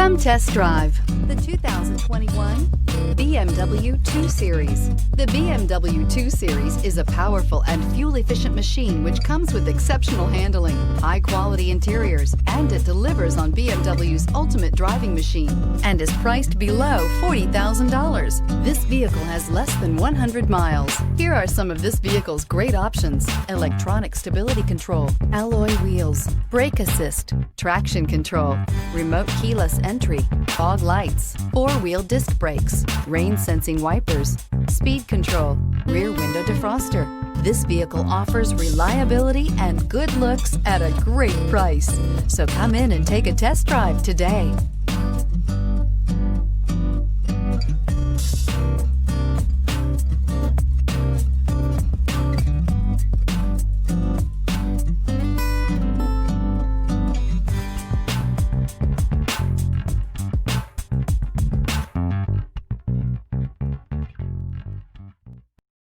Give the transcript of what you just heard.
Come test drive the 2021 BMW 2 Series. The BMW 2 Series is a powerful and fuel-efficient machine which comes with exceptional handling, high-quality interiors, and it delivers on BMW's ultimate driving machine and is priced below $40,000. This vehicle has less than 100 miles. Here are some of this vehicle's great options: electronic stability control, alloy wheels, brake assist, traction control, remote keyless entry, fog lights, four-wheel disc brakes, rain-sensing wipers, speed control, rear window defroster. This vehicle offers reliability and good looks at a great price. So come in and take a test drive today.